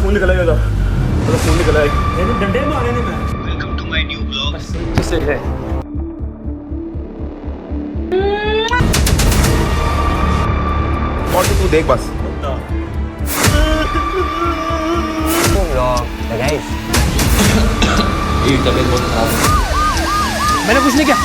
खून निकल आएगा, खून निकल आएगा। डंडे मारे ने मैं। Welcome to my new blog. जिससे है और तू देख बस। ये तबीयत बहुत खराब है। मैंने कुछ नहीं किया।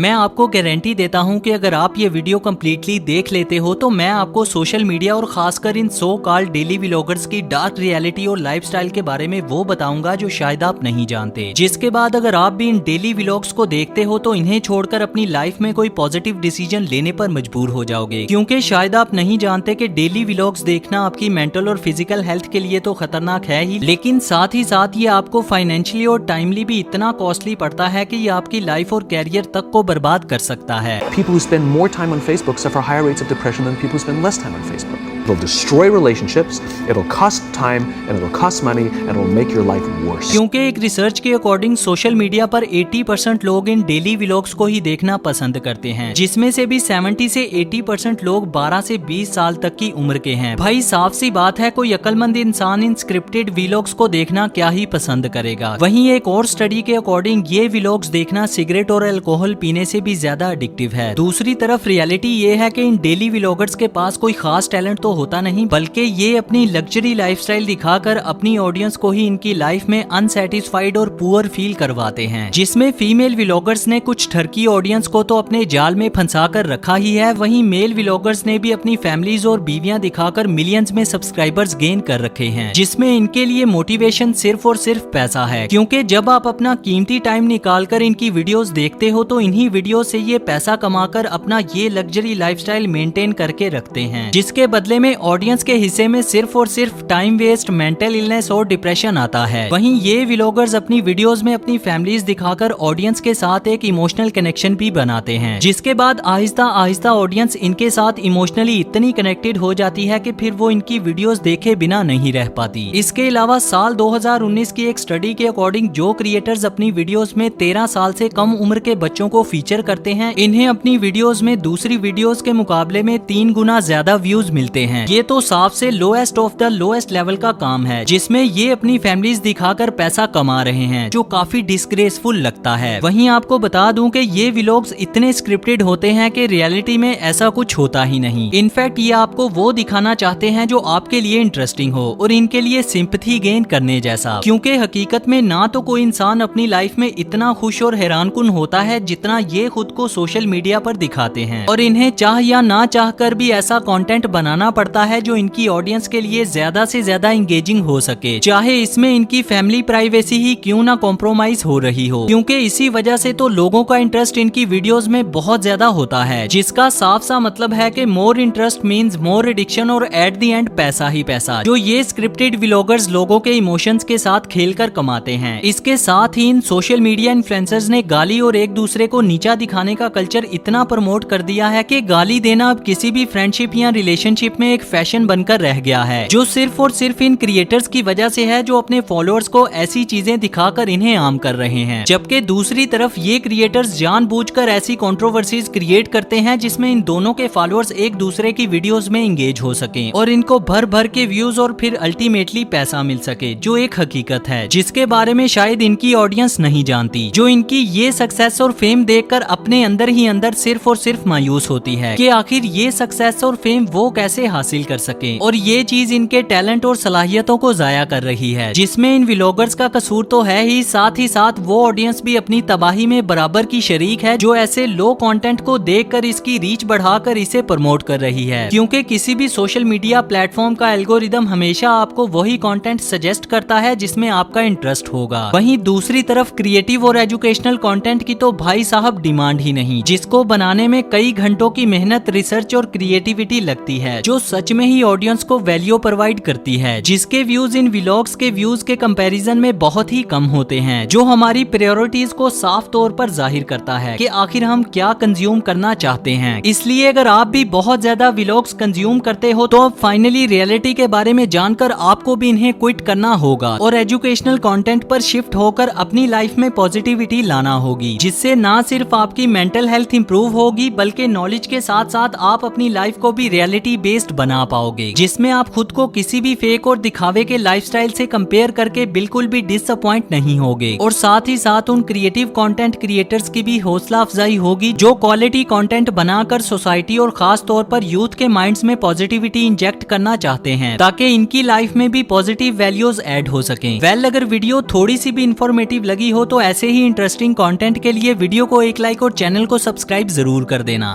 मैं आपको गारंटी देता हूं कि अगर आप ये वीडियो कम्प्लीटली देख लेते हो तो मैं आपको सोशल मीडिया और खासकर इन सो कॉल्ड डेली व्लॉगर्स की डार्क रियलिटी और लाइफस्टाइल के बारे में वो बताऊंगा जो शायद आप नहीं जानते। जिसके बाद अगर आप भी इन डेली व्लॉग्स को देखते हो तो इन्हें छोड़कर अपनी लाइफ में कोई पॉजिटिव डिसीजन लेने पर मजबूर हो जाओगे, क्योंकि शायद आप नहीं जानते कि डेली व्लॉग्स देखना आपकी मेंटल और फिजिकल हेल्थ के लिए तो खतरनाक है ही, लेकिन साथ ही साथ ये आपको फाइनेंशियली और टाइमली भी इतना कॉस्टली पड़ता है कि ये आपकी लाइफ और कैरियर तक को बर्बाद कर सकता है। People who spend more time on Facebook suffer higher rates of depression than people who spend less time on Facebook. It'll destroy relationships, it'll cost time, and it'll cost money, and it'll make your life worse. क्योंकि एक research के according social media पर 80% लोग इन daily vlogs को ही देखना पसंद करते हैं, जिसमें से भी 70 से 80% लोग 12 से 20 साल तक की उम्र के हैं। भाई साफ सी बात है, कोई अक्लमंद इंसान इन स्क्रिप्टेड व्लॉग्स को देखना क्या ही पसंद करेगा। वहीं एक और स्टडी के अकॉर्डिंग ये व्लॉग्स देखना सिगरेट और अल्कोहल पीने से भी ज्यादा एडिक्टिव है। दूसरी तरफ रियलिटी ये है कि इन डेली व्लॉगर्स के पास कोई खास टैलेंट तो होता नहीं, बल्कि ये अपनी लग्जरी लाइफस्टाइल दिखाकर अपनी ऑडियंस को ही इनकी लाइफ में अनसेटिस्फाइड और पुअर फील करवाते हैं, जिसमें फीमेल व्लॉगर्स ने कुछ ठरकी ऑडियंस को तो अपने जाल में फंसा कर रखा ही है, वहीं मेल व्लॉगर्स ने भी अपनी फैमिलीज और बीवियां दिखाकर मिलियंस में सब्सक्राइबर्स गेन कर रखे हैं, जिसमें इनके लिए मोटिवेशन सिर्फ और सिर्फ पैसा है। क्योंकि जब आप अपना कीमती टाइम निकालकर इनकी वीडियोस देखते हो तो इन्हीं वीडियो से ये पैसा कमाकर अपना ये लग्जरी लाइफस्टाइल मेंटेन करके रखते हैं, जिसके बदले में ऑडियंस के हिस्से में सिर्फ और सिर्फ टाइम वेस्ट, मेंटल इलनेस और डिप्रेशन आता है। वहीं ये व्लॉगर्स अपनी वीडियोस में अपनी फैमिलीज दिखाकर ऑडियंस के साथ एक इमोशनल कनेक्शन भी बनाते हैं, जिसके बाद आहिस्ता आहिस्ता ऑडियंस इनके साथ इमोशनली इतनी कनेक्टेड हो जाती है कि फिर वो इनकी वीडियोस देखे बिना नहीं रह पाती। इसके अलावा साल 2019 की एक स्टडी के अकॉर्डिंग जो क्रिएटर्स अपनी वीडियोस में 13 साल से कम उम्र के बच्चों को फीचर करते हैं, इन्हें अपनी वीडियोस में दूसरी वीडियोस के मुकाबले में 3 गुना ज्यादा व्यूज मिलते हैं। ये तो साफ से lowest of the lowest level का काम है, जिसमें ये अपनी फैमिलीज दिखाकर पैसा कमा रहे हैं, जो काफी डिस्ग्रेसफुल लगता है। वहीं आपको बता दूं कि ये व्लॉग्स इतने स्क्रिप्टेड होते हैं कि रियलिटी में ऐसा कुछ होता ही नहीं। इनफैक्ट ये आपको वो दिखाना चाहते हैं जो आपके लिए इंटरेस्टिंग हो और इनके लिए सिंपैथी गेन करने जैसा, क्योंकि हकीकत में ना तो कोई इंसान अपनी लाइफ में इतना खुश और हैरानकुन होता है जितना ये खुद को सोशल मीडिया पर दिखाते हैं, और इन्हें चाह या ना चाह कर भी ऐसा कंटेंट बनाना पड़ता है जो इनकी ऑडियंस के लिए ज्यादा से ज्यादा इंगेजिंग हो सके, चाहे इसमें इनकी फैमिली प्राइवेसी ही क्यों ना कॉम्प्रोमाइज हो रही हो। क्योंकि इसी वजह से तो लोगों का इंटरेस्ट इनकी वीडियोस में बहुत ज्यादा होता है, जिसका साफ सा मतलब है कि more interest means more addiction और एट द एंड पैसा ही पैसा, जो ये स्क्रिप्टेड व्लॉगर्स लोगों के इमोशंस के साथ खेलकर कमाते हैं। इसके साथ ही इन सोशल मीडिया इन्फ्लुएंसर्स ने गाली और एक दूसरे को नीचा दिखाने का कल्चर इतना प्रमोट कर दिया है कि गाली देना अब किसी भी फ्रेंडशिप या रिलेशनशिप में एक फैशन बनकर रह गया है, जो सिर्फ और सिर्फ इन क्रिएटर्स की वजह से है, जो अपने फॉलोअर्स को ऐसी चीजें दिखाकर इन्हें आम कर रहे हैं। जबकि दूसरी तरफ ये क्रिएटर्स जानबूझकर ऐसी कंट्रोवर्सीज क्रिएट करते हैं जिसमें इन दोनों के फॉलोअर्स एक दूसरे की वीडियोस में एंगेज हो सकें और इनको भर भर के व्यूज और फिर अल्टीमेटली पैसा मिल सके, जो एक हकीकत है जिसके बारे में शायद इनकी ऑडियंस नहीं जानती, जो इनकी ये सक्सेस और फेम देखकर अपने अंदर ही अंदर सिर्फ और सिर्फ मायूस होती है कि आखिर ये सक्सेस और फेम वो कैसे हासिल कर सके, और ये चीज इनके टैलेंट और सलाहियतों को जाया कर रही है, जिसमें इन व्लॉगर्स का कसूर तो है ही साथ वो ऑडियंस भी अपनी तबाही में बराबर की शरीक है, जो ऐसे लो कंटेंट को देखकर इसकी रीच बढ़ाकर इसे प्रमोट कर रही है। क्योंकि किसी भी सोशल मीडिया प्लेटफॉर्म का एल्गोरिदम हमेशा आपको वही कंटेंट सजेस्ट करता है जिसमें आपका इंटरेस्ट होगा। वहीं दूसरी तरफ क्रिएटिव और एजुकेशनल कंटेंट की तो भाई साहब डिमांड ही नहीं, जिसको बनाने में कई घंटों की मेहनत, रिसर्च और क्रिएटिविटी लगती है, जो सच में ही ऑडियंस को वैल्यू प्रोवाइड करती है, जिसके व्यूज इन व्लॉग्स के व्यूज के कंपैरिजन में बहुत ही कम होते हैं, जो हमारी प्रायोरिटीज को साफ तौर पर जाहिर करता है कि आखिर हम क्या कंज्यूम करना चाहते हैं। इसलिए अगर आप भी बहुत ज्यादा व्लॉग्स कंज्यूम करते हो तो अब फाइनली रियलिटी के बारे में जानकर आपको भी इन्हें क्विट करना होगा और एजुकेशनल कंटेंट पर शिफ्ट होकर अपनी लाइफ में पॉजिटिविटी लाना होगी, जिससे ना सिर्फ आपकी मेंटल हेल्थ इंप्रूव होगी बल्कि नॉलेज के साथ साथ आप अपनी लाइफ को भी रियलिटी बेस्ड बना पाओगे, जिसमें आप खुद को किसी भी फेक और दिखावे के लाइफस्टाइल से कंपेयर करके बिल्कुल भी डिसअपॉइंट नहीं होगे। और साथ ही साथ उन क्रिएटिव कंटेंट क्रिएटर्स की भी हौसला अफजाई होगी जो क्वालिटी कंटेंट बनाकर सोसाइटी और खास तौर पर यूथ के माइंड्स में पॉजिटिविटी इंजेक्ट करना चाहते हैं, ताकि इनकी लाइफ में भी पॉजिटिव वैल्यूज ऐड हो सकें। अगर वीडियो थोड़ी सी भी इंफॉर्मेटिव लगी हो तो ऐसे ही इंटरेस्टिंग कंटेंट के लिए वीडियो को एक लाइक और चैनल को सब्सक्राइब जरूर कर देना।